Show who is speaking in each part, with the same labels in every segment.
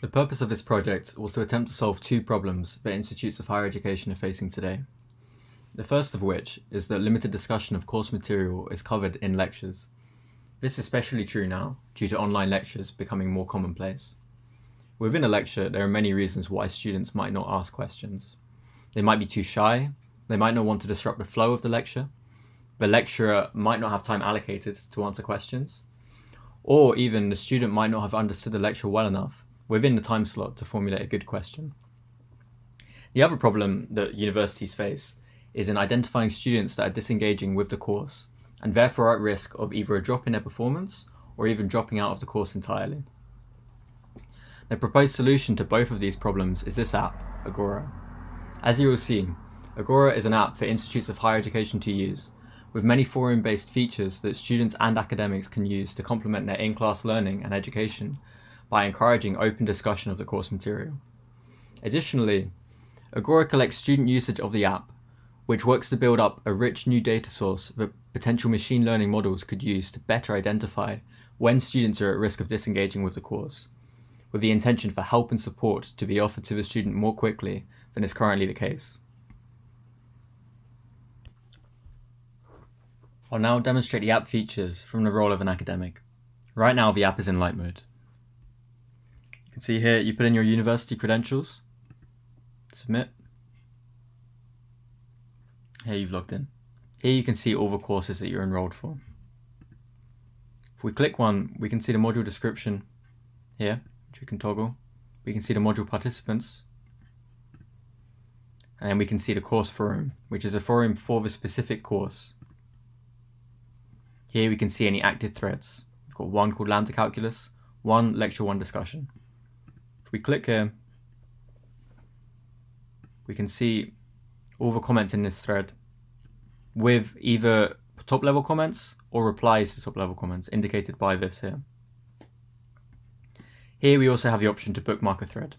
Speaker 1: The purpose of this project was to attempt to solve two problems that institutes of higher education are facing today. The first of which is that limited discussion of course material is covered in lectures. This is especially true now, due to online lectures becoming more commonplace. Within a lecture, there are many reasons why students might not ask questions. They might be too shy, they might not want to disrupt the flow of the lecturer might not have time allocated to answer questions, or even the student might not have understood the lecture well enough within the time slot to formulate a good question. The other problem that universities face is in identifying students that are disengaging with the course and therefore are at risk of either a drop in their performance or even dropping out of the course entirely. The proposed solution to both of these problems is this app, Agora. As you will see, Agora is an app for institutes of higher education to use, with many forum-based features that students and academics can use to complement their in-class learning and education by encouraging open discussion of the course material. Additionally, Agora collects student usage of the app, which works to build up a rich new data source that potential machine learning models could use to better identify when students are at risk of disengaging with the course, with the intention for help and support to be offered to the student more quickly than is currently the case. I'll now demonstrate the app features from the role of an academic. Right now the app is in light mode. You can see here you put in your university credentials, submit. Here you've logged in. Here you can see all the courses that you're enrolled for. If we click one, we can see the module description here, which we can toggle. We can see the module participants. And then we can see the course forum, which is a forum for the specific course. Here we can see any active threads. We've got one called Lambda Calculus, one Lecture 1 discussion. If we click here, we can see all the comments in this thread with either top level comments or replies to top level comments indicated by this here. Here we also have the option to bookmark a thread.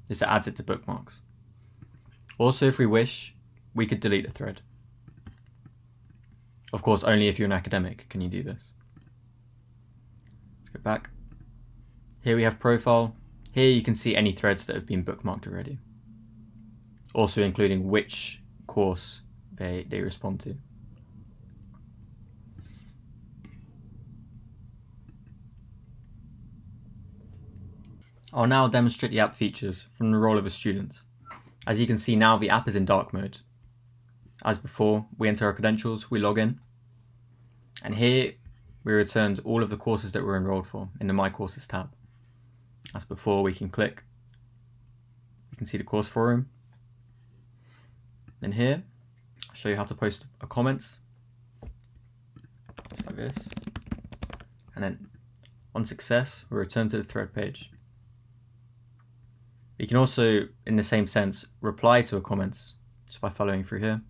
Speaker 1: This adds it to bookmarks. Also, if we wish, we could delete a thread. Of course, only if you're an academic can you do this. Let's go back. Here we have profile. Here you can see any threads that have been bookmarked already. Also including which course they respond to. I'll now demonstrate the app features from the role of a student. As you can see now, the app is in dark mode. As before, we enter our credentials, we log in, and here we returned all of the courses that we're enrolled for in the My Courses tab. As before, we can click, you can see the course forum. Then here, I'll show you how to post a comment, just like this, and then on success, we return to the thread page. You can also, in the same sense, reply to a comment just by following through here.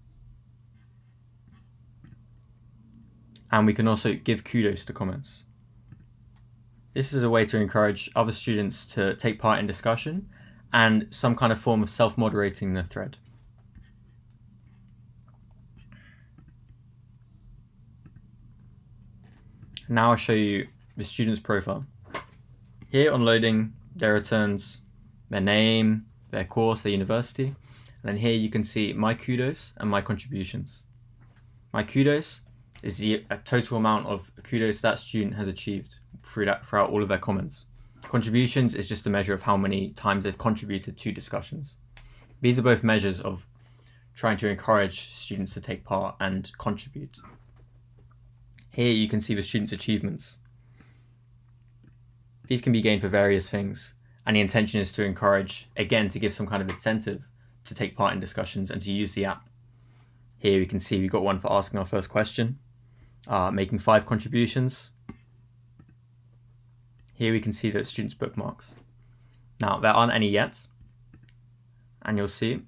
Speaker 1: And we can also give kudos to comments. This is a way to encourage other students to take part in discussion and some kind of form of self-moderating the thread. Now I'll show you the student's profile. Here on loading, there returns their name, their course, their university, and then here you can see my kudos and my contributions. My kudos is the total amount of kudos that student has achieved throughout all of their comments. Contributions is just a measure of how many times they've contributed to discussions. These are both measures of trying to encourage students to take part and contribute. Here you can see the students' achievements. These can be gained for various things, and the intention is to encourage, again, to give some kind of incentive to take part in discussions and to use the app. Here we can see we've got one for asking our first question, making 5 contributions. Here we can see that students' bookmarks. Now, there aren't any yet, and you'll see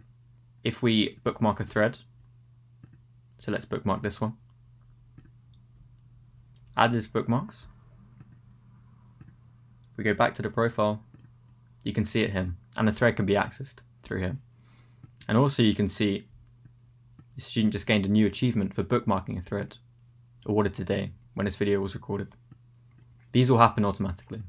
Speaker 1: if we bookmark a thread, so let's bookmark this one, add this bookmarks. We go back to the profile, you can see it here, and the thread can be accessed through here. And also you can see the student just gained a new achievement for bookmarking a thread, awarded today when this video was recorded. These will happen automatically.